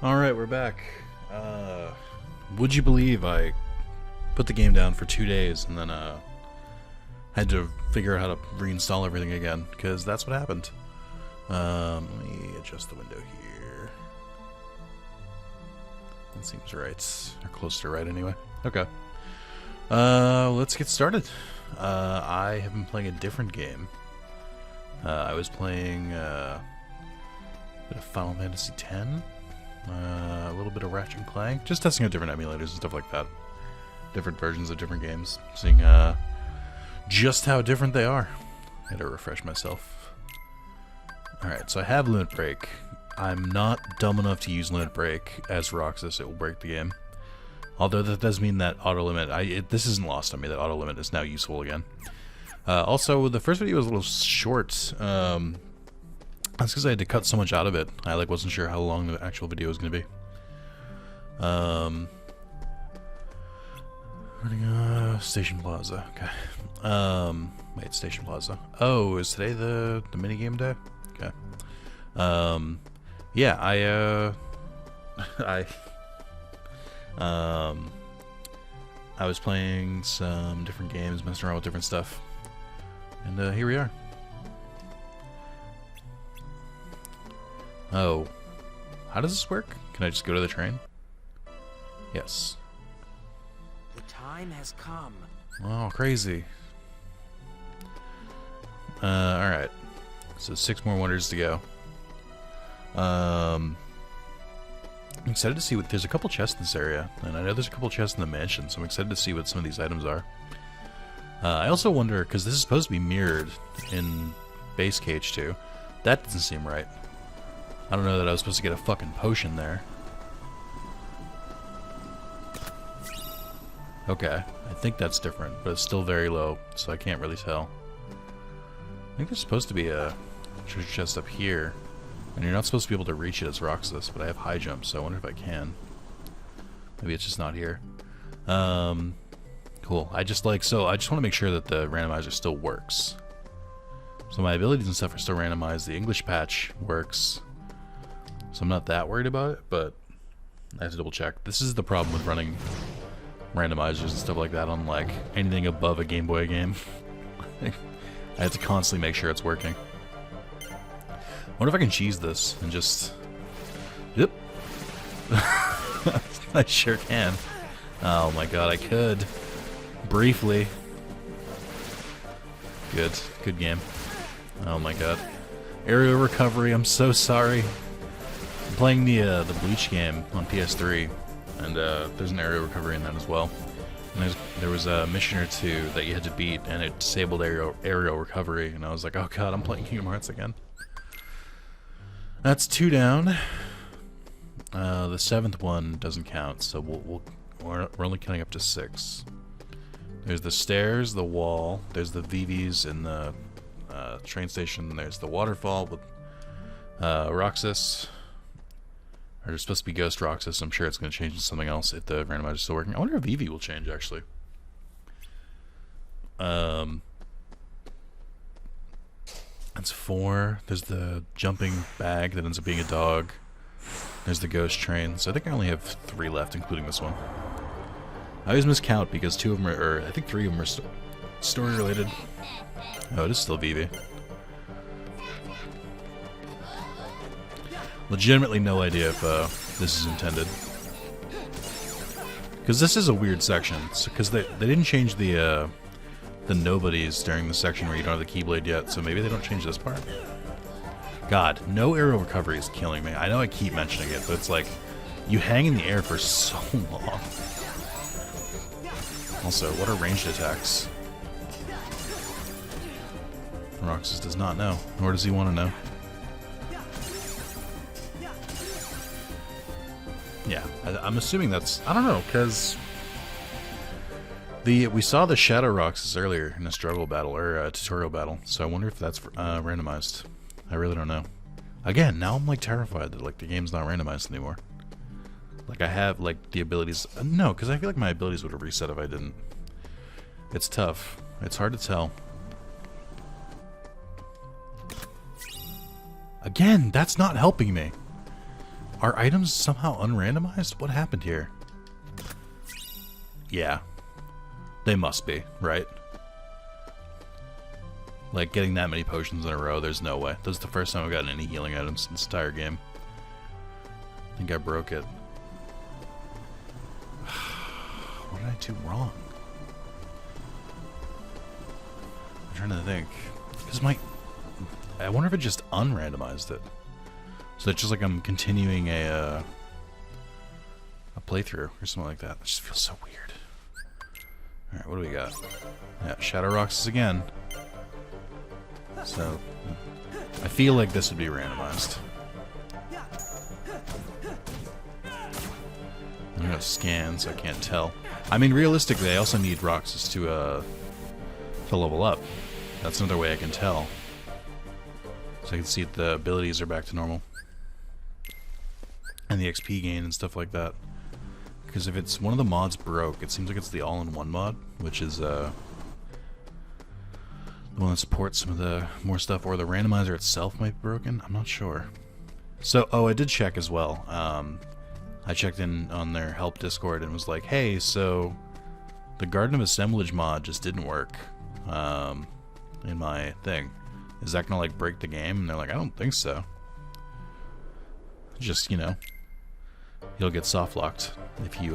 Alright, we're back. Would you believe I put the game down for 2 days and then had to figure out how to reinstall everything again, because that's what happened. Let me adjust the window here. That seems right. Or close to right anyway. Okay. Let's get started. I have been playing a different game. I was playing a bit of Final Fantasy X. A little bit of Ratchet and Clank, just testing out different emulators and stuff like that. Different versions of different games, seeing just how different they are. I had to refresh myself. Alright, so I have Limit Break. I'm not dumb enough to use Limit Break as Roxas, it will break the game. Although that does mean that auto limit, this isn't lost on me, that auto limit is now useful again. Also, the first video was a little short. That's because I had to cut so much out of it. I wasn't sure how long the actual video was going to be. Station Plaza. Okay. Wait, Station Plaza. Oh, is today the minigame day? Okay. Yeah, I was playing some different games, messing around with different stuff, and here we are. Oh. How does this work? Can I just go to the train? Yes. The time has come. Oh, crazy. Alright. So 6 more wonders to go. I'm excited to see what... There's a couple chests in this area, and I know there's a couple chests in the mansion, so I'm excited to see what some of these items are. I also wonder, because this is supposed to be mirrored in Base Cage 2. That doesn't seem right. I don't know that I was supposed to get a fucking potion there. Okay, I think that's different, but it's still very low, so I can't really tell. I think there's supposed to be a treasure chest up here, and you're not supposed to be able to reach it as Roxas, but I have high jump, so I wonder if I can. Maybe it's just not here. Cool. I just want to make sure that the randomizer still works. So my abilities and stuff are still randomized. The English patch works. So I'm not that worried about it, but I have to double check. This is the problem with running randomizers and stuff like that on anything above a Game Boy game. I have to constantly make sure it's working. I wonder if I can cheese this and just... Yep. I sure can. Oh my god, I could. Briefly. Good game. Oh my god. Aerial recovery, I'm so sorry. I'm playing the Bleach game on PS3, and there's an aerial recovery in that as well. And there was a mission or two that you had to beat, and it disabled aerial recovery, and I was like, oh god, I'm playing Kingdom Hearts again. That's 2 down. The 7th one doesn't count, so we're only counting up to 6. There's the stairs, the wall, there's the VVs in the train station, there's the waterfall with Roxas. Or there's supposed to be Ghost Roxas. I'm sure it's going to change into something else if the randomizer is still working. I wonder if Vivi will change, actually. That's 4. There's the jumping bag that ends up being a dog. There's the ghost train. So I think I only have 3 left, including this one. I always miscount because 2 of them are... I think 3 of them are story related. Oh, it is still Vivi. Legitimately no idea if this is intended. Because this is a weird section. Because they didn't change the nobodies during the section where you don't have the Keyblade yet, so maybe they don't change this part. God, no aerial recovery is killing me. I know I keep mentioning it, but it's like, you hang in the air for so long. Also, what are ranged attacks? Roxas does not know, nor does he want to know. Yeah, I'm assuming that's... I don't know, because... we saw the Shadow Roxas earlier in a struggle battle, or a tutorial battle, so I wonder if that's randomized. I really don't know. Again, now I'm terrified that the game's not randomized anymore. I have the abilities... no, because I feel like my abilities would have reset if I didn't. It's tough. It's hard to tell. Again, that's not helping me. Are items somehow unrandomized? What happened here? Yeah. They must be, right? Like, getting that many potions in a row, there's no way. This is the first time I've gotten any healing items in this entire game. I think I broke it. What did I do wrong? I'm trying to think. Because I wonder if it just unrandomized it. So it's just like I'm continuing a playthrough or something like that. It just feels so weird. Alright, what do we got? Yeah, Shadow Rocks again. So, I feel like this would be randomized. I'm gonna scan, so I can't tell. I mean, realistically, I also need Roxas to level up. That's another way I can tell. So I can see if the abilities are back to normal. And the XP gain and stuff like that. Because if it's one of the mods broke, it seems like it's the all-in-one mod, which is, the one that supports some of the more stuff, or the randomizer itself might be broken. I'm not sure. So, oh, I did check as well. I checked in on their help Discord and was like, hey, so the Garden of Assemblage mod just didn't work in my thing. Is that gonna like break the game? And they're like, I don't think so. Just, you know, you'll get soft locked if you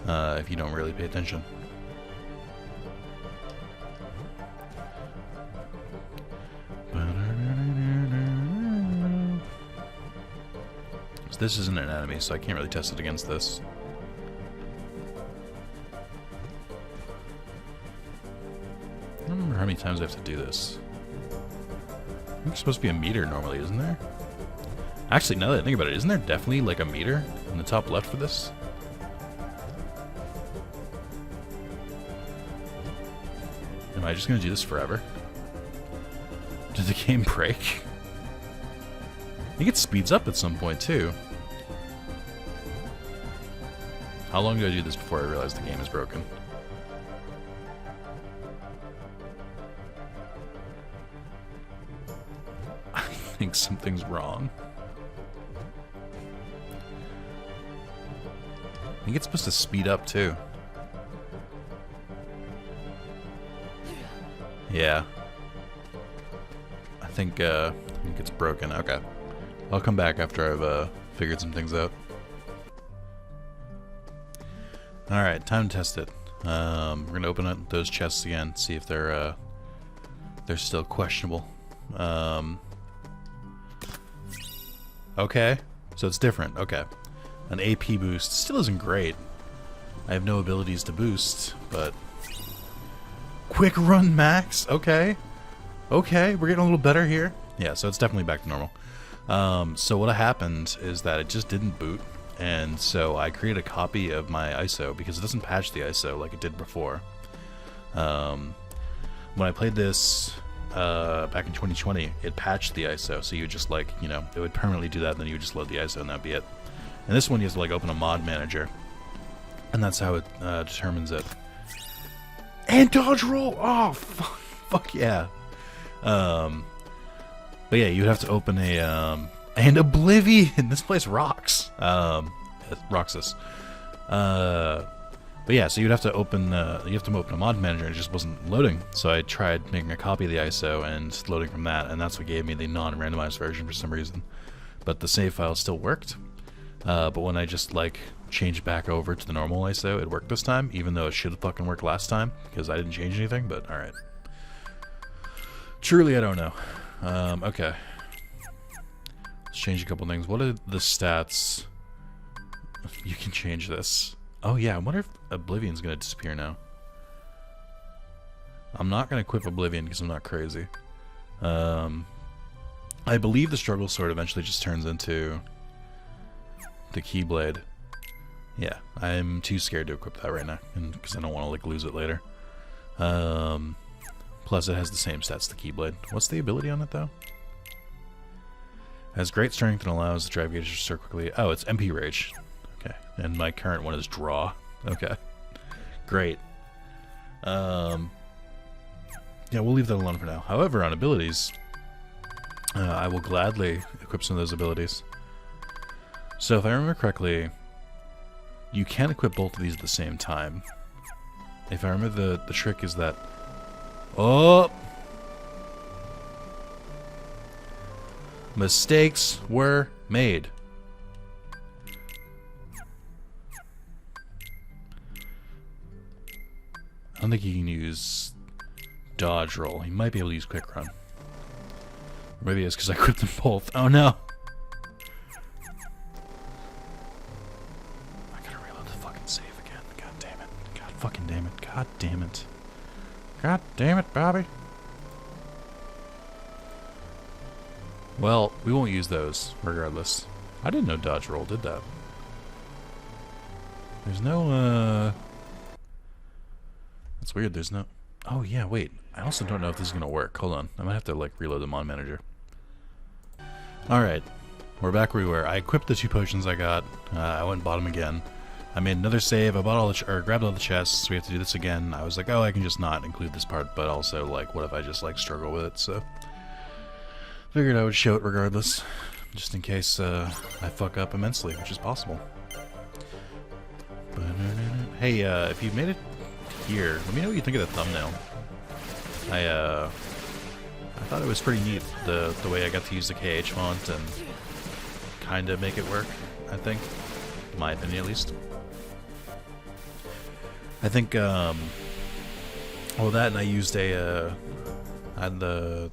don't really pay attention. So this isn't an enemy, so I can't really test it against this. I don't remember how many times I have to do this. I think there's supposed to be a meter normally, isn't there? Actually, now that I think about it, isn't there definitely like a meter in the top left for this? Am I just gonna do this forever? Did the game break? I think it speeds up at some point too. How long do I do this before I realize the game is broken? I think something's wrong. I think it's supposed to speed up too. Yeah. I think it's broken. Okay. I'll come back after I've figured some things out. Alright, time to test it. We're gonna open up those chests again, see if they're still questionable. Okay. So it's different. Okay. An AP boost still isn't great. I have no abilities to boost, but quick run max. Okay. Okay, we're getting a little better here. Yeah, so it's definitely back to normal. So what happened is that it just didn't boot, and so I created a copy of my ISO because it doesn't patch the ISO like it did before. When I played this back in 2020, it patched the ISO, so you would just like, you know, it would permanently do that, and then you would just load the ISO and that'd be it. And this one you have to like open a mod manager, and that's how it determines it. And dodge roll! Oh, fuck yeah. But yeah, you'd have to open a, and Oblivion! This place rocks. Roxas. But yeah, so you'd have to open, open a mod manager, and it just wasn't loading. So I tried making a copy of the ISO and loading from that, and that's what gave me the non-randomized version for some reason. But the save file still worked. But when I just, like, changed back over to the normal ISO, it worked this time, even though it should have fucking worked last time, because I didn't change anything, but alright. Truly, I don't know. Okay. Let's change a couple things. What are the stats? You can change this. Oh yeah, I wonder if Oblivion's gonna disappear now. I'm not gonna equip Oblivion because I'm not crazy. I believe the Struggle Sword eventually just turns into the Keyblade. Yeah, I'm too scared to equip that right now, because I don't want to like lose it later. Plus, it has the same stats as the Keyblade. What's the ability on it though? It has great strength and allows the drive gauge to restore quickly. Oh, it's MP Rage. Okay, and my current one is Draw. Okay, great. Yeah, we'll leave that alone for now. However, on abilities, I will gladly equip some of those abilities. So if I remember correctly, you can equip both of these at the same time. If I remember, the trick is that... Oh! Mistakes were made. I don't think you can use dodge roll. He might be able to use quick run. Or maybe it's because I equipped them both. Oh no! I gotta reload the fucking save again. God damn it. God fucking damn it. God damn it. God damn it, Bobby. Well, we won't use those, regardless. I didn't know dodge roll did that. There's no, That's weird, there's no... Oh, yeah, wait. I also don't know if this is gonna work. Hold on. I might have to, like, reload the mod manager. Alright. We're back where we were. I equipped the 2 potions I got. I went and bought them again. I made another save. I bought all the... or grabbed all the chests. We have to do this again. I was like, oh, I can just not include this part, but also, like, what if I just, like, struggle with it, so... Figured I would show it regardless, just in case I fuck up immensely, which is possible. Hey, if you made it here, let me know what you think of the thumbnail. I thought it was pretty neat, the way I got to use the KH font and kind of make it work, I think. In my opinion, at least. I think, well, that, and I used I had the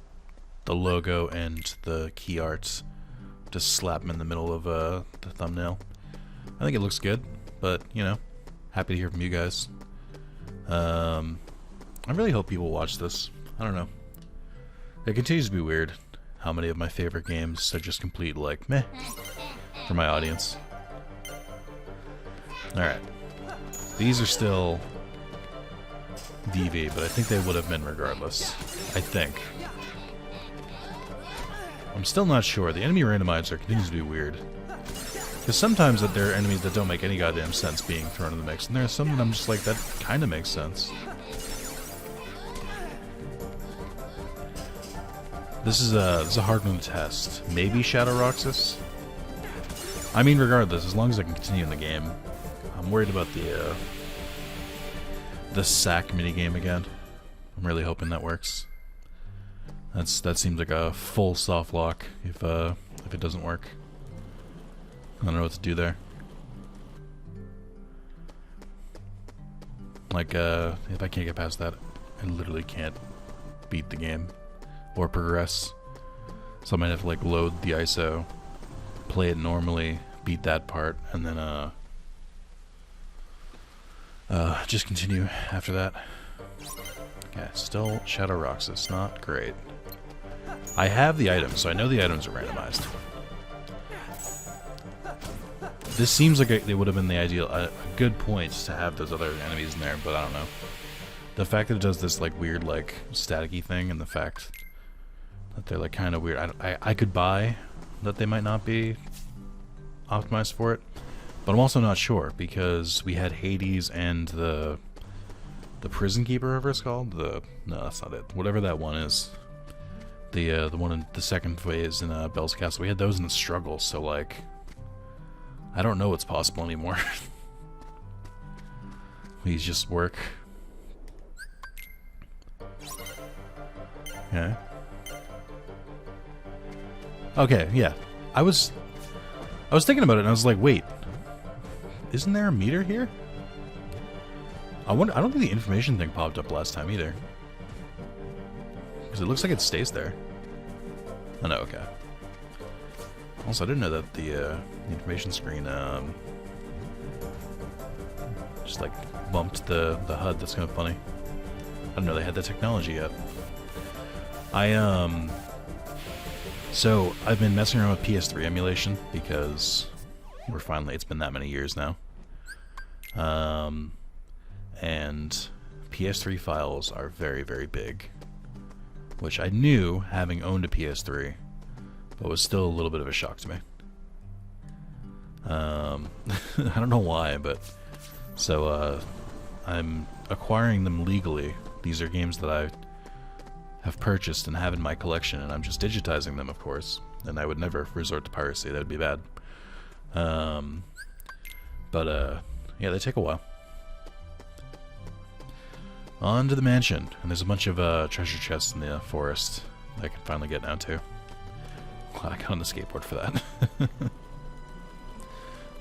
logo and the key arts, just slap them in the middle of the thumbnail. I think it looks good, but you know, happy to hear from you guys. I really hope people watch this. I don't know. It continues to be weird how many of my favorite games are just complete like meh for my audience. Alright. These are still DV, but I think they would have been regardless. I think. I'm still not sure. The enemy randomizer continues to be weird. Because sometimes that there are enemies that don't make any goddamn sense being thrown in the mix, and there are some that I'm just like, that kind of makes sense. This is a hard one to test. Maybe Shadow Roxas? I mean, regardless, as long as I can continue in the game. I'm worried about the sack minigame again. I'm really hoping that works. That seems like a full soft lock if it doesn't work. I don't know what to do there. Like, if I can't get past that, I literally can't beat the game or progress. So I might have to like load the ISO, play it normally, beat that part, and then just continue after that. Okay, still Shadow Roxas, not great. I have the items, so I know the items are randomized. This seems like it would have been the ideal, a good point to have those other enemies in there, but I don't know. The fact that it does this like weird like staticky thing, and the fact that they're like kind of weird, I could buy that they might not be optimized for it, but I'm also not sure because we had Hades and the Prison Keeper, whatever it's called. No, that's not it. Whatever that one is. The one in the second phase in Bell's Castle. We had those in the struggle, so like I don't know what's possible anymore. These just work. Okay. Okay, yeah. I was thinking about it and I was like, wait. Isn't there a meter here? I don't think the information thing popped up last time either. Because it looks like it stays there. Oh no, okay. Also, I didn't know that the information screen just like bumped the HUD. That's kind of funny. I didn't know they had that technology yet. So I've been messing around with PS3 emulation because it's been that many years now. And PS3 files are very, very big. Which I knew, having owned a PS3, but was still a little bit of a shock to me. I don't know why, but... So, I'm acquiring them legally. These are games that I have purchased and have in my collection, and I'm just digitizing them, of course. And I would never resort to piracy, that would be bad. Yeah, they take a while. On to the mansion, and there's a bunch of treasure chests in the forest that I can finally get now too. Glad I got on the skateboard for that. I'm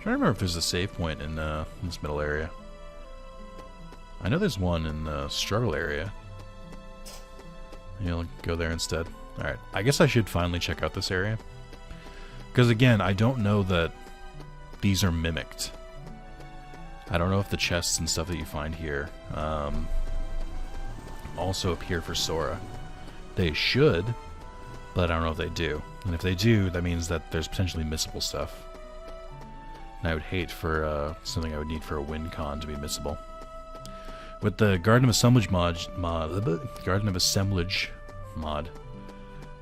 trying to remember if there's a save point in this middle area. I know there's one in the struggle area. You'll go there instead. Alright, I guess I should finally check out this area. Because again, I don't know that these are mimicked. I don't know if the chests and stuff that you find here also appear for Sora. They should, but I don't know if they do. And if they do, that means that there's potentially missable stuff. And I would hate for something I would need for a win con to be missable. With the Garden of Assemblage mod,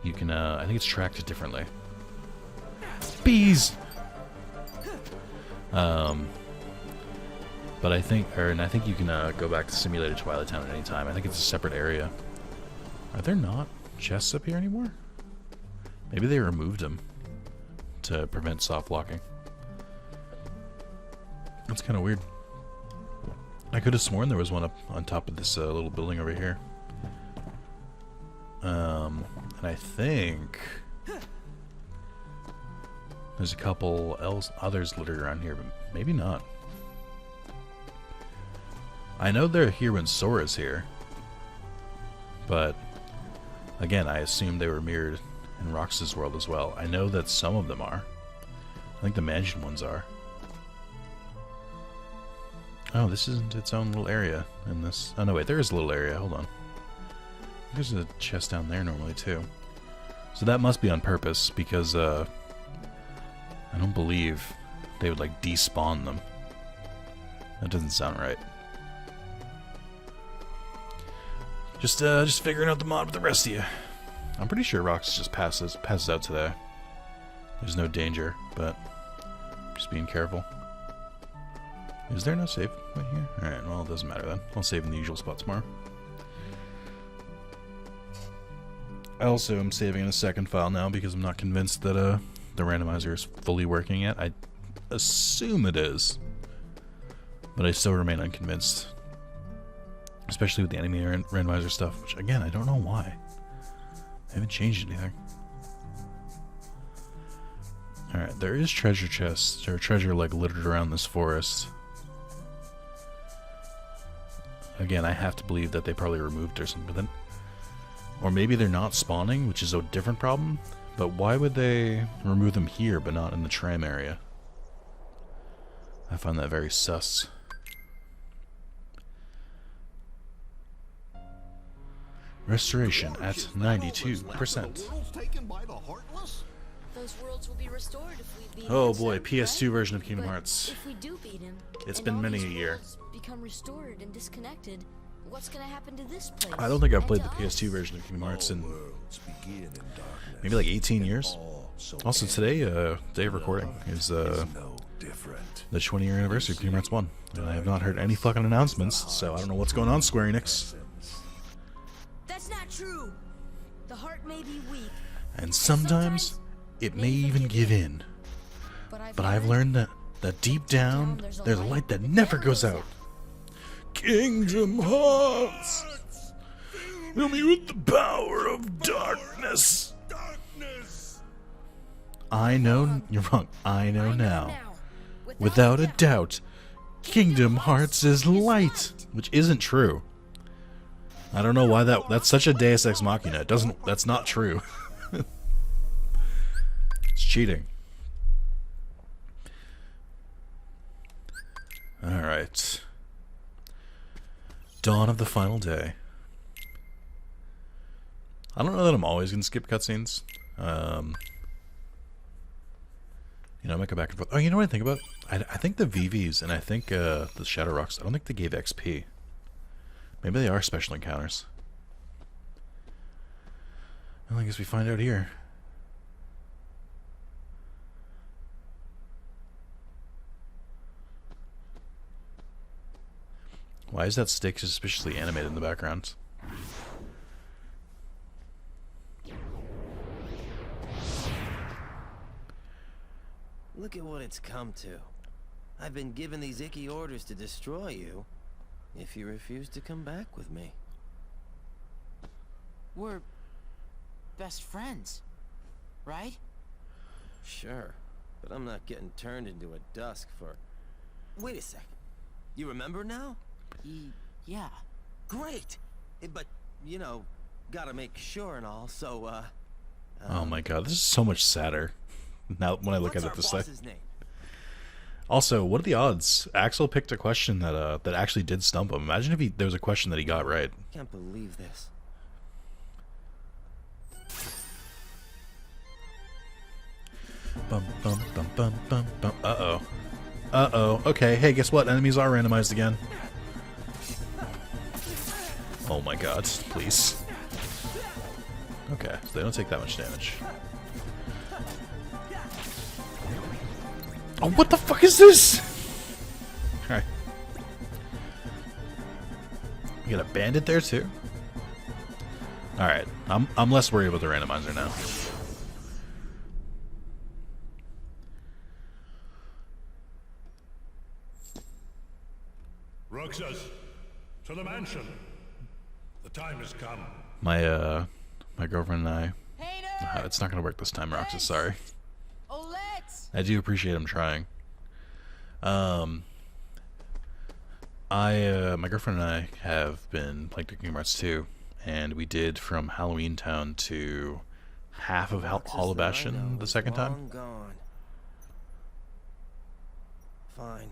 you can, I think it's tracked differently. Bees! But I think, and I think you can go back to Simulated Twilight Town at any time. I think it's a separate area. Are there not chests up here anymore? Maybe they removed them to prevent soft locking. That's kind of weird. I could have sworn there was one up on top of this little building over here. And I think there's a couple others littered around here, but maybe not. I know they're here when Sora's here, but again, I assume they were mirrored in Rox's world as well. I know that some of them are. I think the mansion ones are. Oh, this isn't its own little area in this. Oh no, wait, there is a little area. Hold on. There's a chest down there normally too. So that must be on purpose because I don't believe they would like despawn them. That doesn't sound right. Just figuring out the mod with the rest of you. I'm pretty sure Rox just passes out today. There's no danger, but just being careful. Is there no save right here? Alright, well, it doesn't matter then. I'll save in the usual spot tomorrow. I also am saving in a second file now because I'm not convinced that the randomizer is fully working yet. I assume it is, but I still remain unconvinced. Especially with the enemy randomizer stuff, which again, I don't know why. I haven't changed anything. Alright, there is treasure chests, or treasure like littered around this forest. Again, I have to believe that they probably removed or something, but then, or maybe they're not spawning, which is a different problem. But why would they remove them here, but not in the tram area? I find that very sus. Restoration at 92%. Oh boy, PS2 version of Kingdom Hearts. It's been many a year. What's gonna happen to this place? I don't think I've played the PS2 version of Kingdom Hearts in maybe like 18 years. Also today, day of recording, is the 20-year anniversary of Kingdom Hearts 1. And I have not heard any fucking announcements, so I don't know what's going on, Square Enix. That's not true. The heart may be weak. And sometimes it may even give in. But I've learned that deep down, there's a light that never goes out. Kingdom Hearts! Fill me with the power of darkness! I know, you're wrong, I know now. Without a doubt, Kingdom Hearts is light! Which isn't true. I don't know why that's such a Deus Ex Machina. That's not true. It's cheating. Alright. Dawn of the final day. I don't know that I'm always going to skip cutscenes. You know, I might go back and forth. Oh, you know what I think about? I think the VVs and I think the Shadow Rocks, I don't think they gave XP. Maybe they are special encounters. Well, I guess we find out here. Why is that stick suspiciously animated in the background? Look Look at what it's come to. I've been given these icky orders to destroy you if you refuse to come back with me. We're best friends, right? Sure, but I'm not getting turned into a dusk for... Wait a sec. You remember now? Yeah. Great! But, you know, gotta make sure and all, so, Oh my god, this is so much sadder now when I look at it this way. What's our boss's name? Also, what are the odds? Axel picked a question that that actually did stump him. Imagine if there was a question that he got right. Can't believe this. Bum bum bum bum bum bum. Uh-oh. Uh-oh. Okay, hey, guess what? Enemies are randomized again. Oh my god, please. Okay, so they don't take that much damage. Oh, what the fuck is this? Alright. You got a bandit there too? Alright, I'm less worried about the randomizer now. Roxas, to the mansion. The time has come. My girlfriend and I... Hey, nerd! it's not gonna work this time, Roxas, sorry. Oh, let's! I do appreciate him trying. My girlfriend and I have been playing Kingdom Hearts 2, and we did from Halloween Town to half of Hollow Bastion the second time. Gone. Fine.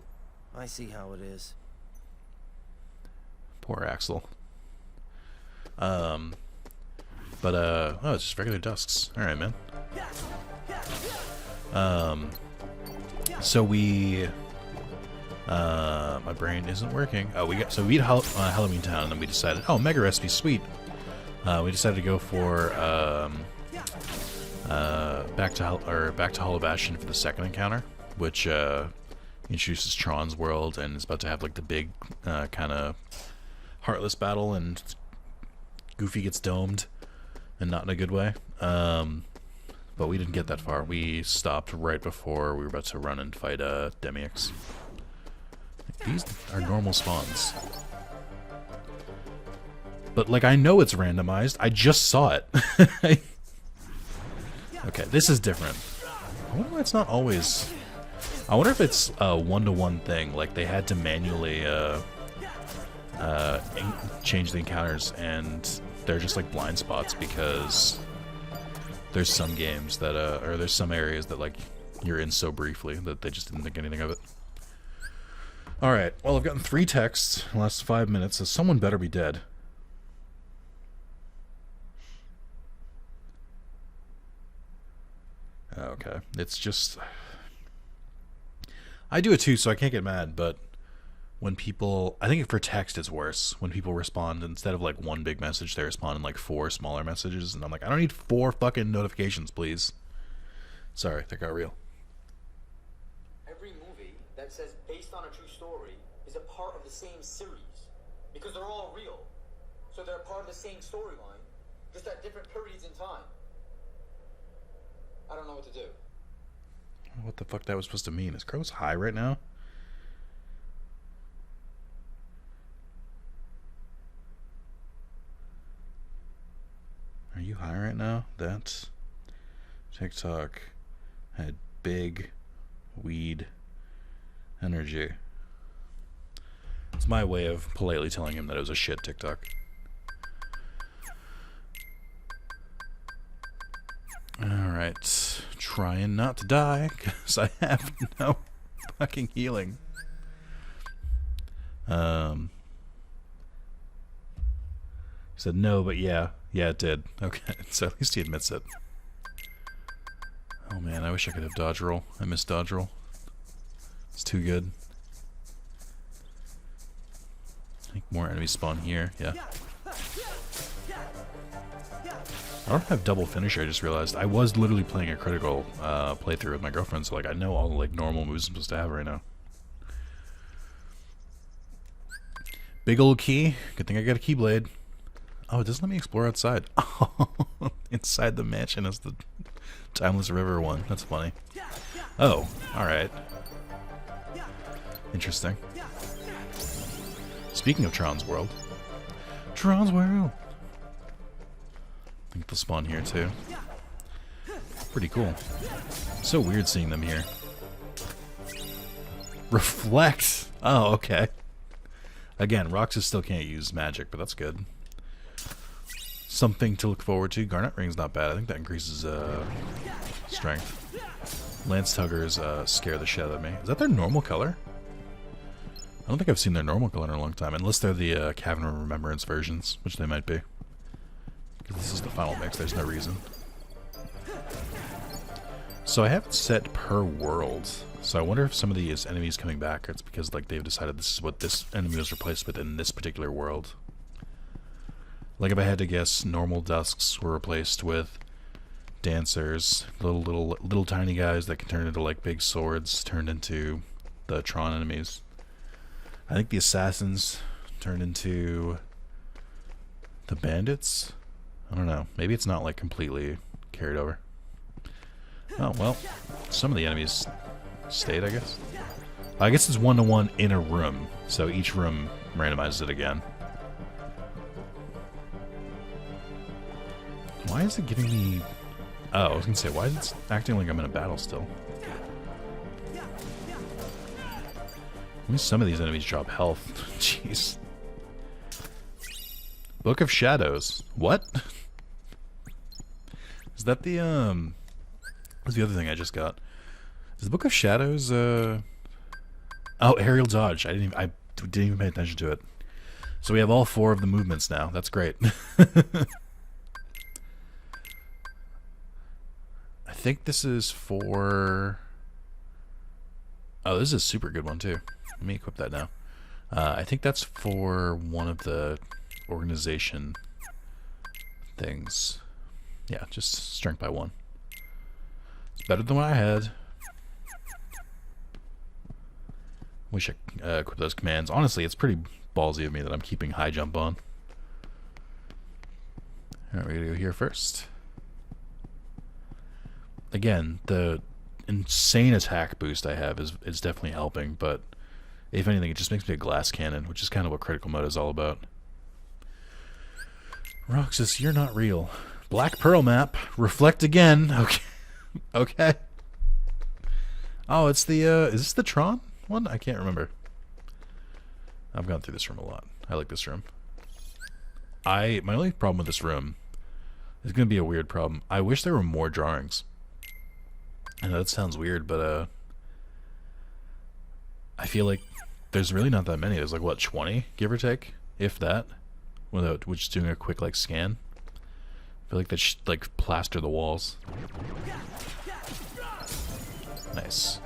I see how it is. Poor Axel. Oh, it's just regular dusks. Alright, man. So we... my brain isn't working. Oh, we beat Halloween Town, and then we decided, oh, Mega Recipe, sweet. We decided to go for, back to Hollow Bastion for the second encounter, which, introduces Tron's world, and is about to have, like, the big, kind of Heartless battle, and Goofy gets domed, and not in a good way. But we didn't get that far. We stopped right before we were about to run and fight Demyx. These are normal spawns. But, like, I know it's randomized. I just saw it. Okay, this is different. I wonder why it's not always... I wonder if it's a one-to-one thing. Like, they had to manually change the encounters, and they're just like blind spots because there's some games that or there's some areas that, like, you're in so briefly that they just didn't think anything of it. Alright, well, I've gotten 3 texts in the last 5 minutes, so someone better be dead. Okay, it's just... I do it too, so I can't get mad, but when people... I think for text it's worse. When people respond, instead of, like, 1 big message, they respond in, like, 4 smaller messages, and I'm like, I don't need 4 fucking notifications, please. Sorry, that got real. Every movie that says based on a true story is a part of the same series. Because they're all real. So they're part of the same storyline, just at different periods in time. I don't know what to do. What the fuck that was supposed to mean? Is Carlos high right now? Are you high right now? That TikTok had big weed energy. It's my way of politely telling him that it was a shit TikTok. Alright. Trying not to die, because I have no fucking healing. He said no, but yeah. Yeah, it did. Okay, so at least he admits it. Oh man, I wish I could have dodge roll. I miss dodge roll. It's too good. I think more enemies spawn here, yeah. I don't have double finisher, I just realized. I was literally playing a critical playthrough with my girlfriend, so, like, I know all the, like, normal moves I'm supposed to have right now. Big old key. Good thing I got a keyblade. Oh, it doesn't let me explore outside. Oh, inside the mansion is the Timeless River one. That's funny. Oh, alright. Interesting. Speaking of Tron's World. Tron's World! I think they'll spawn here too. Pretty cool. So weird seeing them here. Reflect! Oh, okay. Again, Roxas still can't use magic, but that's good. Something to look forward to. Garnet Ring's not bad. I think that increases strength. Lance Tuggers scare the shit out of me. Is that their normal color? I don't think I've seen their normal color in a long time, unless they're the Cavern of Remembrance versions, which they might be. Because this is the final mix, there's no reason. So I have it set per world. So I wonder if some of these enemies coming back, it's because like they've decided this is what this enemy was replaced with in this particular world. Like if I had to guess, normal dusks were replaced with dancers, little tiny guys that can turn into like big swords, turned into the Tron enemies. I think the assassins turned into the bandits. I don't know. Maybe it's not like completely carried over. Oh well, some of the enemies stayed, I guess. I guess it's 1-to-1 in a room, so each room randomizes it again. Why is it giving me... Oh, I was gonna say, why is it acting like I'm in a battle still? At least some of these enemies drop health. Jeez. Book of Shadows. What? Is that the, what's the other thing I just got? Is the Book of Shadows, Oh, aerial dodge. I didn't even pay attention to it. So we have all 4 of the movements now. That's great. I think this is for... Oh, this is a super good one, too. Let me equip that now. I think that's for one of the organization things. Yeah, just strength by 1. It's better than what I had. Wish I equipped those commands. Honestly, it's pretty ballsy of me that I'm keeping high jump on. Alright, we're gonna go here first. Again, the insane attack boost I have is definitely helping, but if anything, it just makes me a glass cannon, which is kind of what critical mode is all about. Roxas, you're not real. Black Pearl map. Reflect again. Okay. Okay. Oh, it's the, is this the Tron one? I can't remember. I've gone through this room a lot. I like this room. My only problem with this room is going to be a weird problem. I wish there were more drawings. I know that sounds weird, but, I feel like there's really not that many. There's like, what, 20, give or take? If that. Without just doing a quick, like, scan. I feel like they should, like, plaster the walls. Nice.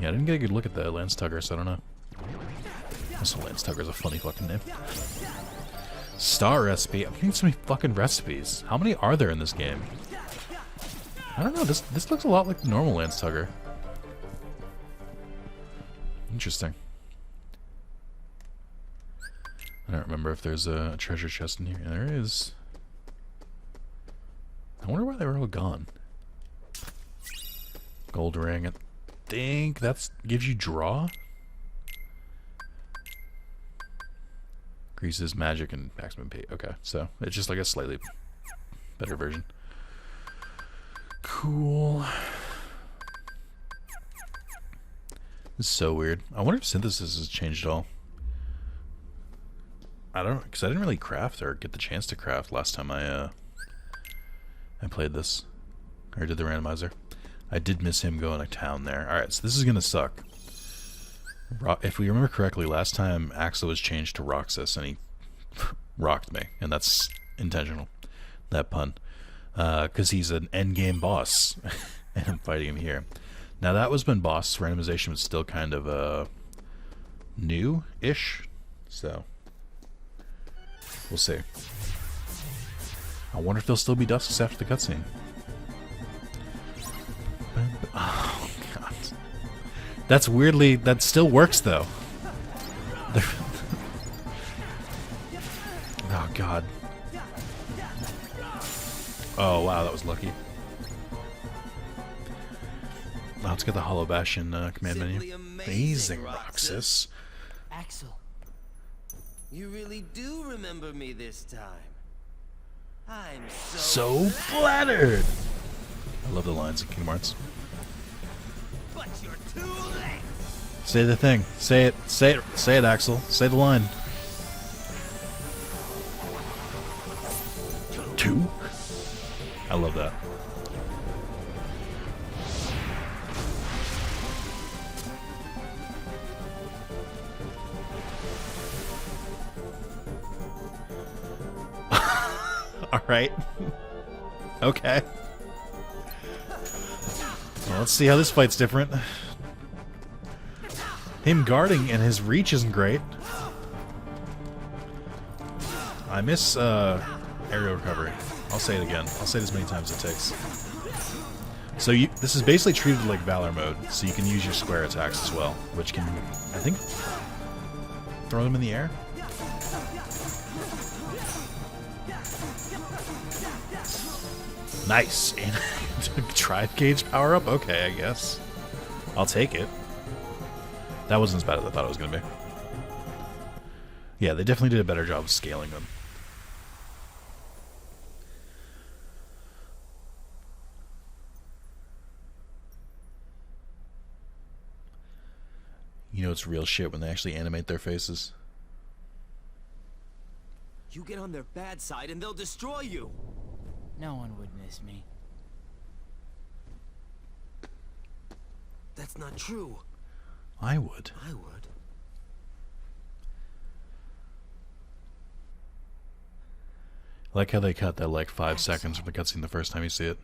Yeah, I didn't get a good look at the Lance Tugger, so I don't know. Also, Lance Tugger's a funny fucking name. Star recipe? I'm getting so many fucking recipes. How many are there in this game? I don't know, this looks a lot like the normal Lance Tugger. Interesting. I don't remember if there's a treasure chest in here. Yeah, there is. I wonder why they were all gone. Gold ring. I think that gives you draw? Increases magic and maximum P. Okay, so it's just like a slightly better version. Cool. This is so weird. I wonder if synthesis has changed at all. I don't know, because I didn't really craft or get the chance to craft last time I played this. Or did the randomizer. I did miss him going to town there. Alright, so this is going to suck. If we remember correctly, last time Axel was changed to Roxas and he rocked me. And that's intentional. That pun. Because he's an endgame boss. And I'm fighting him here. Now that was when boss randomization was still kind of new-ish. So we'll see. I wonder if there'll still be dusks after the cutscene. Oh god. That's weirdly, that still works though. Oh god. Oh wow, that was lucky. let's get the Hollow Bastion command Simply menu. amazing, Roxas. Axel. You really do remember me this time. I'm So flattered! I love the lines in Kingdom Hearts. But you're too late. Say the thing. Say it. Say it. Say it, Axel. Say the line. 2? I love that. Alright. Okay. Well, let's see how this fight's different. Him guarding and his reach isn't great. I miss aerial recovery. I'll say it again. I'll say it as many times as it takes. So this is basically treated like Valor mode, so you can use your square attacks as well, which can, I think, throw them in the air? Nice. And drive gauge power up? Okay, I guess. I'll take it. That wasn't as bad as I thought it was going to be. Yeah, they definitely did a better job of scaling them. You know it's real shit when they actually animate their faces. You get on their bad side and they'll destroy you. No one would miss me. That's not true. I would. I would. I like how they cut that like 5 seconds from the cutscene the first time you see it.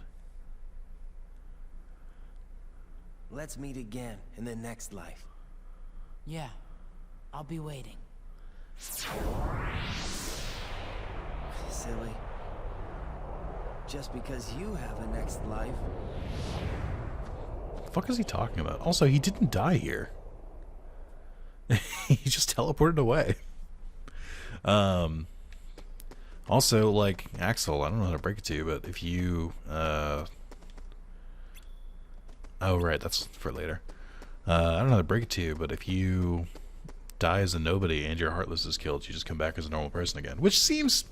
Let's meet again in the next life. Yeah. I'll be waiting. Silly. Just because you have a next life. What the fuck is he talking about? Also, he didn't die here. He just teleported away. Also, like, Axel, I don't know how to break it to you, but if you, oh, right, that's for later. I don't know how to break it to you, but if you die as a nobody and your Heartless is killed, you just come back as a normal person again. Which seems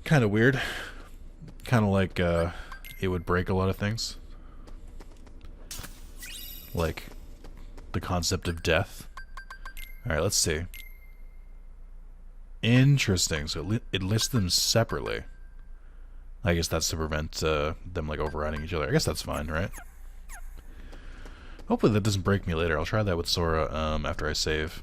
kind of weird. Kind of like, it would break a lot of things. Like the concept of death. Alright, let's see. Interesting. So it lists them separately. I guess that's to prevent them like overriding each other. I guess that's fine, right? Hopefully that doesn't break me later. I'll try that with Sora after I save.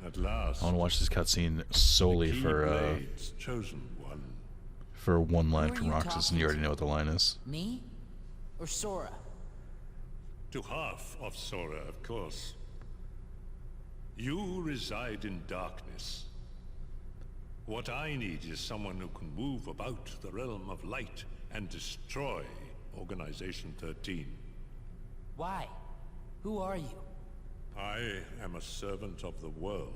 At last, I want to watch this cutscene solely the for Keyblade's chosen one. for one line Who are from you Roxas, and talking you already to? know what the line is. Me? Or Sora? To half of Sora, of course. You reside in darkness. What I need is someone who can move about the realm of light and destroy Organization 13. Why? Who are you? I am a servant of the world.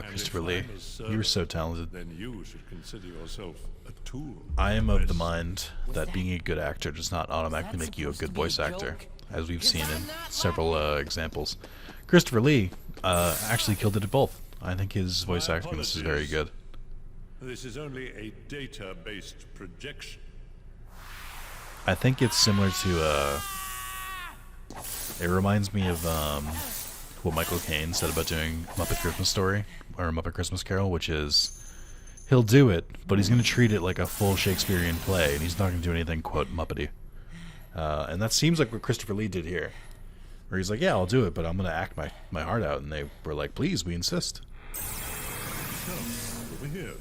Christopher if Lee, I'm a you were servant, so talented. Then you should consider yourself a tool. I am of the Yes. mind that being a good actor does not automatically make you a good voice actor, as we've seen in several examples. Christopher Lee actually killed it at both. I think his voice My acting in this is very apologies. good. This is only a data-based projection. I think it's similar to it reminds me of what Michael Caine said about doing Muppet Christmas Story or Muppet Christmas Carol, which is he'll do it, but he's going to treat it like a full Shakespearean play, and he's not going to do anything quote Muppety. And that seems like what Christopher Lee did here, where he's like, "Yeah, I'll do it, but I'm going to act my heart out," and they were like, "Please, we insist." So, over here.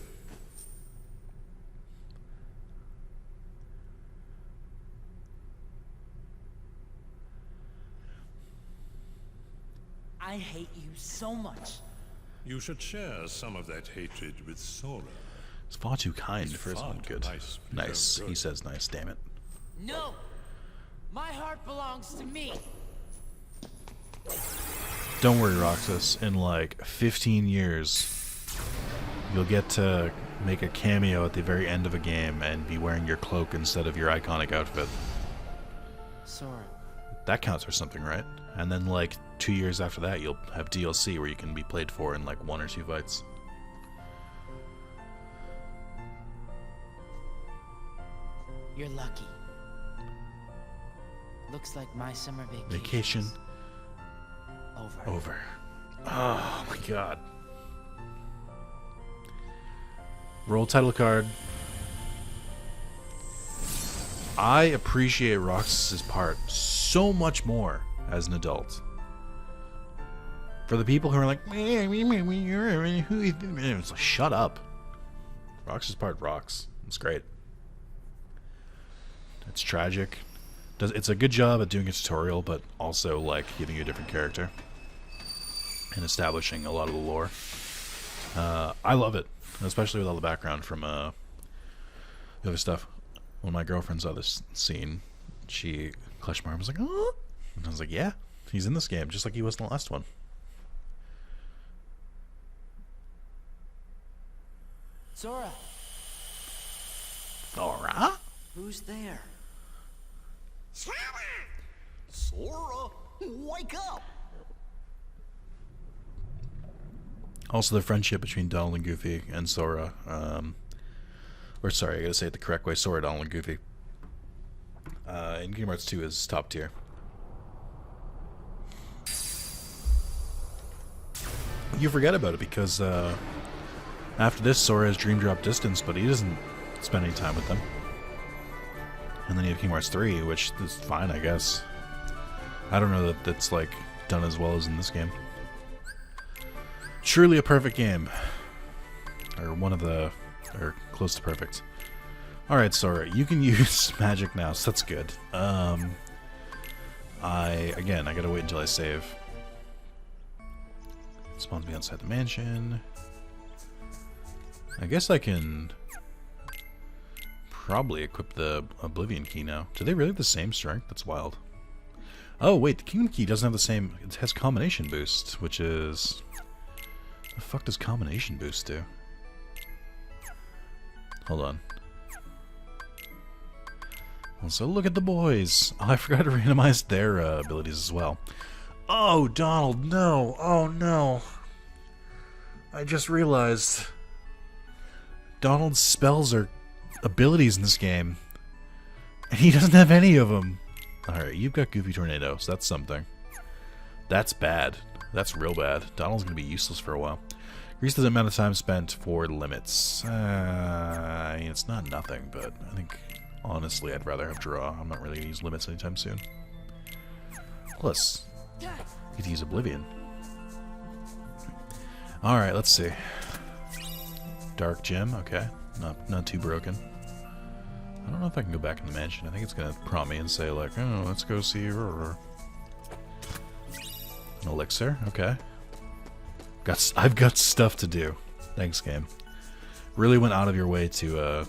I hate you so much. You should share some of that hatred with Sora. It's far too kind He's for his far own too good. nice for Nice. your He good. says nice, damn it. No! My heart belongs to me. Don't worry, Roxas. In like 15 years, you'll get to make a cameo at the very end of a game and be wearing your cloak instead of your iconic outfit. Sora. That counts for something, right? And then, like, 2 years after that, you'll have DLC where you can be played for in, like, 1 or 2 fights. You're lucky. Looks like my summer Vacation. over. Oh, my God. Roll title card. I appreciate Roxas's part so much more as an adult. For the people who are like, it's like, shut up. Roxas's part rocks. It's great. It's tragic. It's a good job at doing a tutorial, but also like giving you a different character and establishing a lot of the lore. I love it, especially with all the background from the other stuff. When my girlfriend saw this scene, she clutched my arm and was like, "Oh!" And I was like, "Yeah, he's in this game, just like he was in the last one." Sora, Alright. who's there? Sora, wake up! Also, the friendship between Donald and Goofy and Sora, or sorry, I gotta say it the correct way, Sora, Donald, and Goofy, in Kingdom Hearts 2 is top tier. You forget about it because, after this, Sora has Dream Drop Distance, but he doesn't spend any time with them. And then you have Kingdom Hearts 3, which is fine, I guess. I don't know that that's, like, done as well as in this game. Truly a perfect game. Or one of the... or close to perfect. Alright, Sora, you can use magic now, so that's good. Again, I gotta wait until I save. Spawns me outside the mansion. I guess I can... probably equip the Oblivion Key now. Do they really have the same strength? That's wild. Oh, wait, the Kingdom Key doesn't have the same... it has Combination Boost, which is... the fuck does Combination Boost do? Hold on. Well, so look at the boys. Oh, I forgot to randomize their abilities as well. Oh, Donald, no. Oh, no. I just realized... Donald's spells are abilities in this game. And he doesn't have any of them. Alright, you've got Goofy Tornado, so that's something. That's bad. That's real bad. Donald's going to be useless for a while. Increase the amount of time spent for limits. I mean, it's not nothing, but I think, honestly, I'd rather have draw. I'm not really going to use limits anytime soon. Plus, you get to use Oblivion. Alright, let's see. Dark Gem, okay. Not too broken. I don't know if I can go back in the mansion. I think it's going to prompt me and say, like, oh, let's go see an elixir, okay. I've got stuff to do. Thanks, game. Really went out of your way to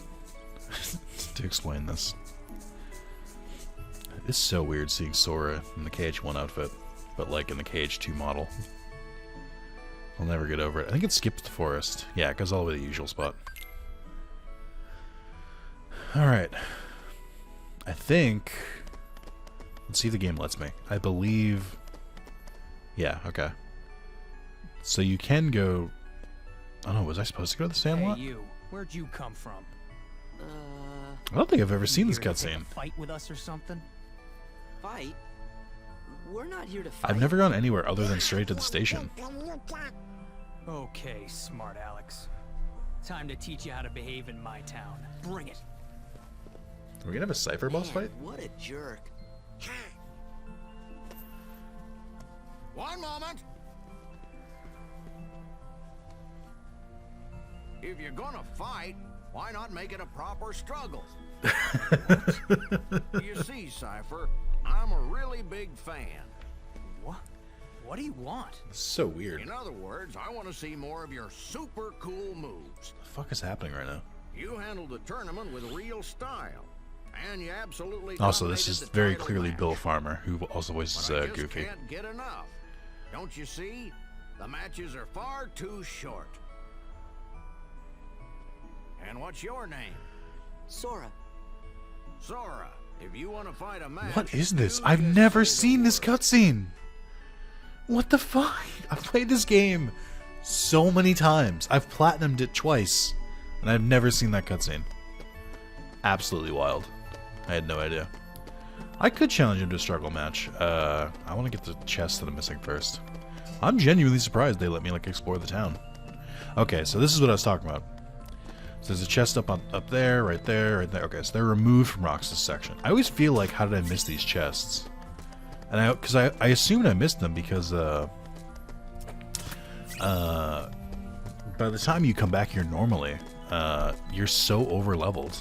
to explain this. It's so weird seeing Sora in the KH1 outfit, but like in the KH2 model. I'll never get over it. I think it skips the forest. Yeah, it goes all the way to the usual spot. Alright. I think... let's see if the game lets me. I believe... yeah, okay. So you can go... oh no, was I supposed to go to the Sandlot? Hey, you. Where'd you come from? I don't think I've ever seen this Here to take a cutscene. Fight with us or something? Fight? We're not here to fight. I've never gone anywhere other than straight to the station. Okay, smart Alex. Time to teach you how to behave in my town. Bring it. Are we gonna have a Cypher boss fight? What a jerk. One moment. If you're gonna fight, why not make it a proper struggle? You see, Cypher, I'm a really big fan. What? What do you want? So weird. In other words, I want to see more of your super cool moves. What the fuck is happening right now? You handled the tournament with real style, and you absolutely Also, this is dominated the very title clearly match. Bill Farmer, who also voices But I just Goofy. can't get enough. Don't you see? The matches are far too short. And what's your name? Sora. Sora. If you want to fight a match... What is this? you I've just never say the seen this word. cutscene. What the fuck? I've played this game so many times. I've platinumed it twice, and I've never seen that cutscene. Absolutely wild. I had no idea. I could challenge him to a struggle match. I want to get the chest that I'm missing first. I'm genuinely surprised they let me like explore the town. Okay, so this is what I was talking about. So there's a chest up there, right there, right there. Okay, so they're removed from Roxas' section. I always feel like, how did I miss these chests? And because I assumed I missed them because by the time you come back here normally, you're so over leveled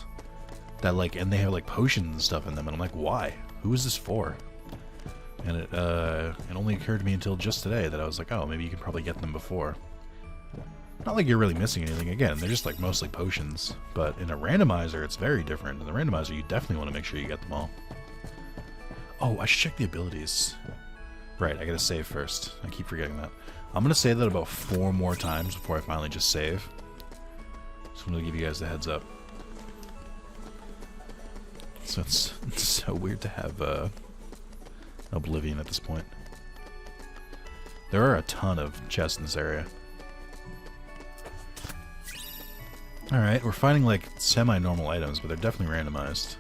that like, and they have like potions and stuff in them, and I'm like, why? Who is this for? And it only occurred to me until just today that I was like, oh, maybe you could probably get them before. Not like you're really missing anything. Again, they're just like mostly potions. But in a randomizer, it's very different. In the randomizer, you definitely want to make sure you get them all. Oh, I should check the abilities. Right, I gotta save first. I keep forgetting that. I'm gonna say that about 4 more times before I finally just save. So I'm gonna give you guys the heads up. So it's so weird to have Oblivion at this point. There are a ton of chests in this area. Alright, we're finding like semi-normal items, but they're definitely randomized.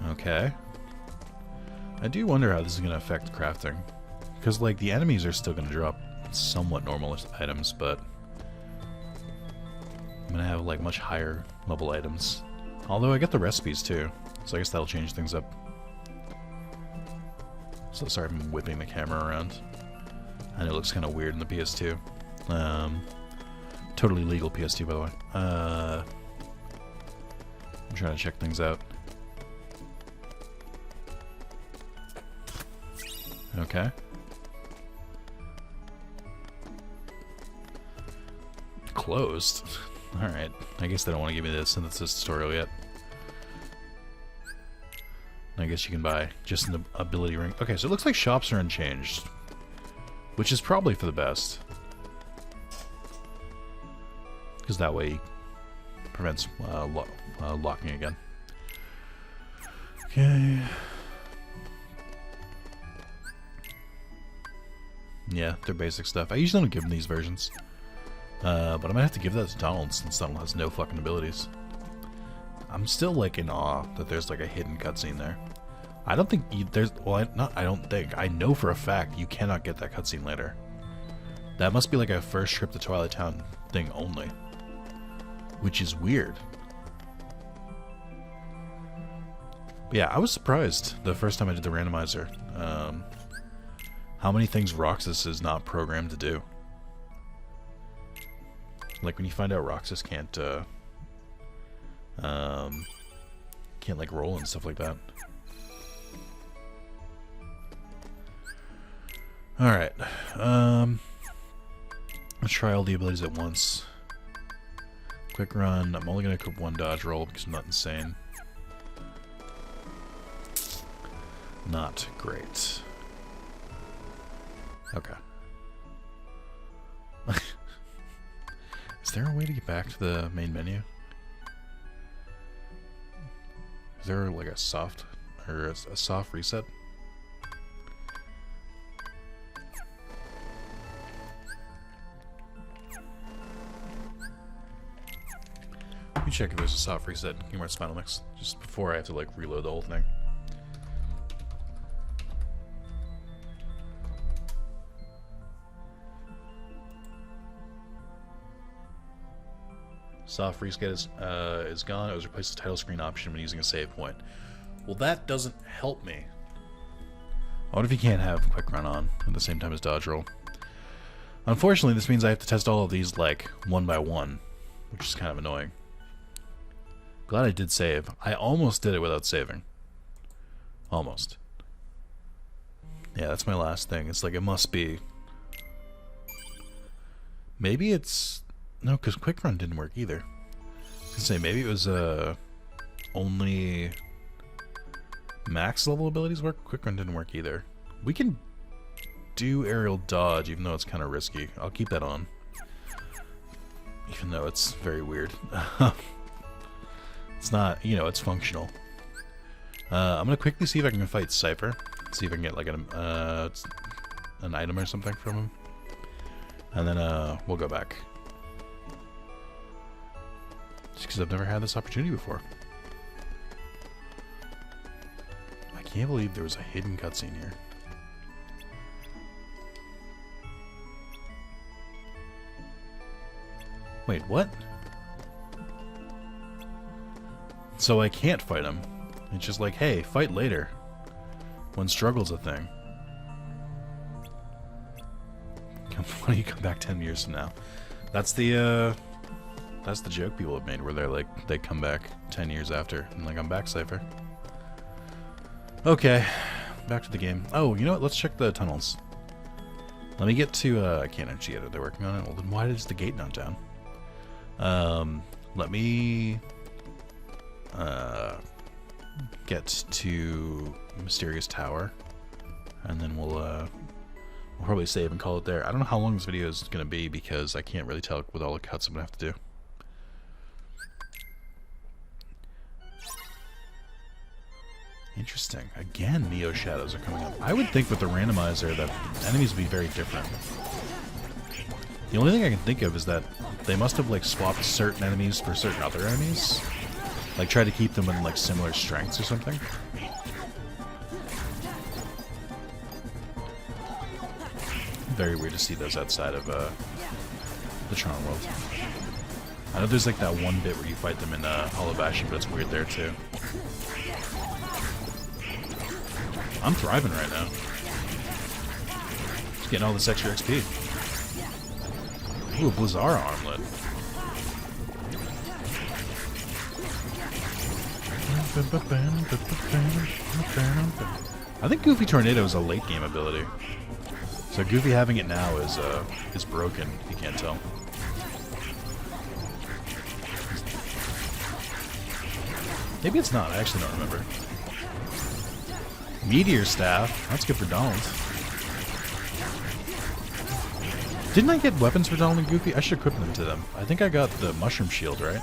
Okay. I do wonder how this is going to affect crafting. Because like the enemies are still going to drop somewhat normal items, but I'm going to have like much higher level items. Although I get the recipes too, so I guess that'll change things up. So sorry if I'm whipping the camera around. I know it looks kind of weird in the PS2. Totally legal PS2, by the way. I'm trying to check things out. Okay. Closed? Alright. I guess they don't want to give me the synthesis tutorial yet. I guess you can buy just an ability ring. Okay, so it looks like shops are unchanged. Which is probably for the best. Because that way prevents locking again. Okay. Yeah, they're basic stuff. I usually don't give them these versions. But I might have to give that to Donald since Donald has no fucking abilities. I'm still like in awe that there's like a hidden cutscene there. I don't think there's, well, I don't think. I know for a fact you cannot get that cutscene later. That must be like a first trip to Twilight Town thing only. Which is weird. But yeah, I was surprised the first time I did the randomizer. How many things Roxas is not programmed to do. Like when you find out Roxas can't like roll and stuff like that. Alright. Let's try all the abilities at once. Quick run. I'm only going to equip 1 dodge roll because I'm not insane. Not great. Okay. Is there a way to get back to the main menu? Is there like a soft or a soft reset? Let me check if there's a soft reset in Kingdom Hearts Final Mix just before I have to like reload the whole thing. Soft reset is gone. It was replaced with the title screen option when using a save point. Well, that doesn't help me. What if you can't have quick run on at the same time as dodge roll? Unfortunately, this means I have to test all of these like one by one, which is kind of annoying. Glad I did save. I almost did it without saving. Almost. Yeah, that's my last thing. It's like it must be. Maybe it's. No, because quick run didn't work either. I was gonna say maybe it was only max level abilities work. Quick run didn't work either. We can do aerial dodge, even though it's kind of risky. I'll keep that on. even though it's very weird. It's not, you know, it's functional. I'm gonna quickly see if I can fight Cypher. See if I can get like an item or something from him. And then we'll go back. Just because I've never had this opportunity before. I can't believe there was a hidden cutscene here. Wait, what? So I can't fight him. It's just like, hey, fight later. When struggle's a thing. Why don't you come back 10 years from now? That's the joke people have made, where they're like, they come back 10 years after. And like, I'm back, Cypher. Okay, back to the game. Oh, you know what? Let's check the tunnels. Let me get to, I can't actually get it. They're working on it. Well, then why is the gate not down? Let me get to Mysterious Tower, and then we'll probably save and call it there. I don't know how long this video is going to be, because I can't really tell with all the cuts I'm going to have to do. Interesting. Again, Neo Shadows are coming up. I would think with the randomizer that enemies would be very different. The only thing I can think of is that they must have like swapped certain enemies for certain other enemies. Like try to keep them in like similar strengths or something. Very weird to see those outside of the Tron world. I know there's like that one bit where you fight them in Hollow Bastion, but it's weird there too. I'm thriving right now. Just getting all this extra XP. Ooh, Blizzara armlet. I think Goofy Tornado is a late game ability. So Goofy having it now is broken, if you can't tell. Maybe it's not, I actually don't remember. Meteor Staff, that's good for Donald. Didn't I get weapons for Donald and Goofy? I should equip them to them. I think I got the Mushroom Shield, right?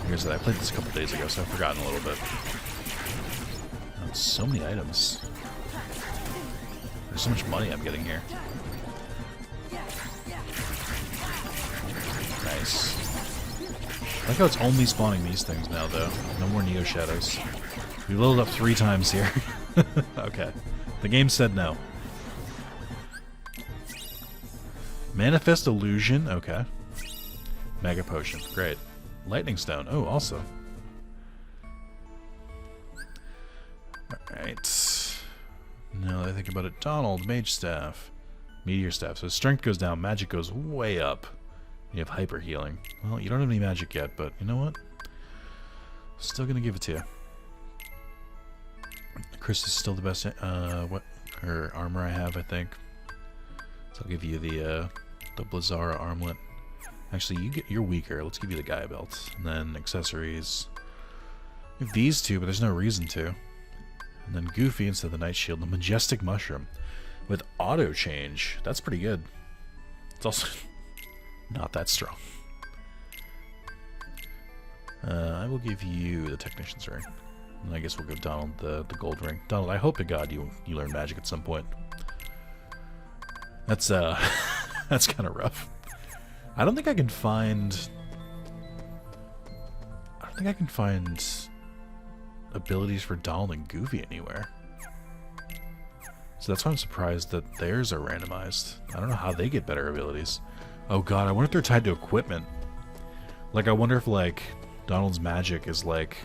Here's that. I played this a couple days ago, so I've forgotten a little bit. Oh, so many items. There's so much money I'm getting here. Nice. I like how it's only spawning these things now, though. No more Neo Shadows. We leveled up 3 times here. Okay. The game said no. Manifest Illusion. Okay. Mega Potion. Great. Lightning Stone. Oh, also. Alright. Now that I think about it, Donald, Mage Staff. Meteor Staff. So strength goes down, magic goes way up. You have hyper healing. Well, you don't have any magic yet, but you know what? Still gonna give it to you. Chris is still the best armor I have, I think. So I'll give you the Blizzara armlet. Actually, you're weaker. Let's give you the Gaia belt, and then accessories. We have these two, but there's no reason to. And then Goofy instead of the Night Shield, the Majestic Mushroom with auto change. That's pretty good. It's also not that strong. I will give you the Technician's Ring. And I guess we'll give Donald the gold ring. Donald, I hope to God you learn magic at some point. That's that's kind of rough. I don't think I can find abilities for Donald and Goofy anywhere. So that's why I'm surprised that theirs are randomized. I don't know how they get better abilities. Oh God, I wonder if they're tied to equipment. Like, I wonder if like Donald's magic is like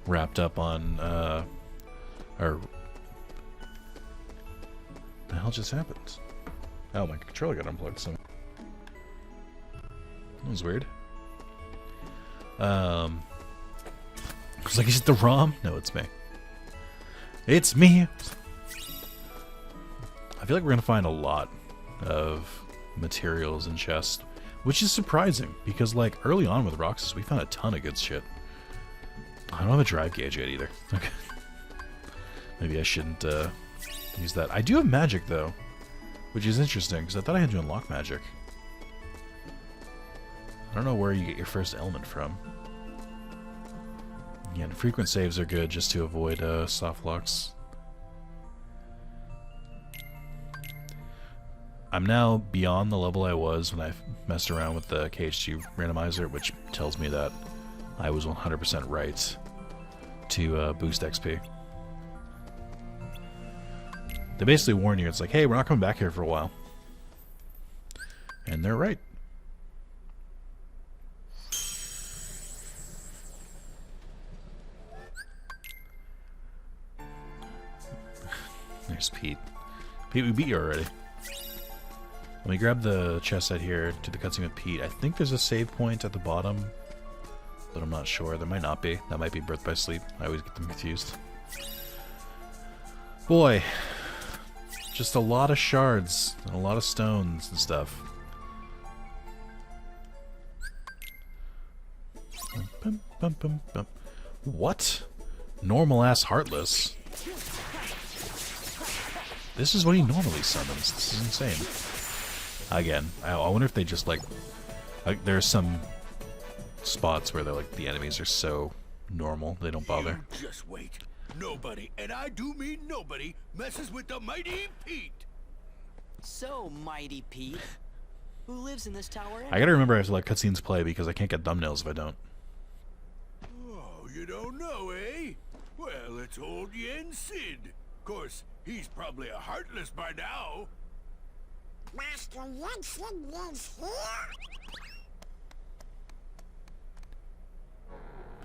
wrapped up on or the hell just happened? Oh, my controller got unplugged, so that was weird. I was like, is it the ROM? No, it's me. It's me! I feel like we're gonna find a lot of materials in chests, which is surprising, because like early on with Roxas, we found a ton of good shit. I don't have a drive gauge yet either. Okay. Maybe I shouldn't use that. I do have magic though, which is interesting, because I thought I had to unlock magic. I don't know where you get your first element from. Again, frequent saves are good just to avoid soft locks. I'm now beyond the level I was when I messed around with the KH2 randomizer, which tells me that I was 100% right to boost XP. They basically warn you, it's like, hey, we're not coming back here for a while. And they're right. There's Pete. Pete, we beat you already. Let me grab the chest out here to the cutscene with Pete. I think there's a save point at the bottom, but I'm not sure. There might not be. That might be Birth by Sleep. I always get them confused. Boy, just a lot of shards and a lot of stones and stuff. Bum, bum, bum, bum. What? Normal ass Heartless. This is what he normally summons. This is insane. Again, I wonder if they just like there's some spots where they're like the enemies are so normal they don't bother. You just wait. Nobody, and I do mean nobody, messes with the mighty Pete. So, mighty Pete, who lives in this tower? I gotta remember I have to let cutscenes play because I can't get thumbnails if I don't. Oh, you don't know, eh? Well, it's old Yen Sid. Of course, he's probably a Heartless by now. Master Jensen is here?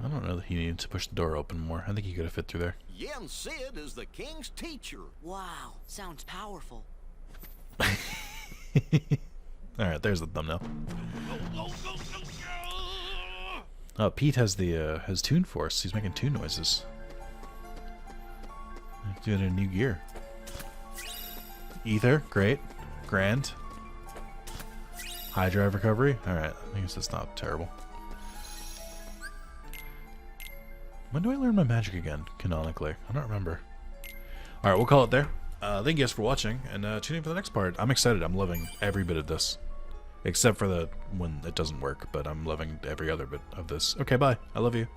I don't know that he needed to push the door open more. I think he could have fit through there. Yen Sid is the king's teacher. Wow, sounds powerful. Alright, there's the thumbnail. Oh, Pete has the has Toon Force. He's making toon noises. Doing a new gear. Ether, great. Grand. High drive recovery. Alright, I guess that's not terrible. When do I learn my magic again, canonically? I don't remember. Alright, we'll call it there. Thank you guys for watching, and tune in for the next part. I'm excited. I'm loving every bit of this. Except for the when it doesn't work, but I'm loving every other bit of this. Okay, bye. I love you.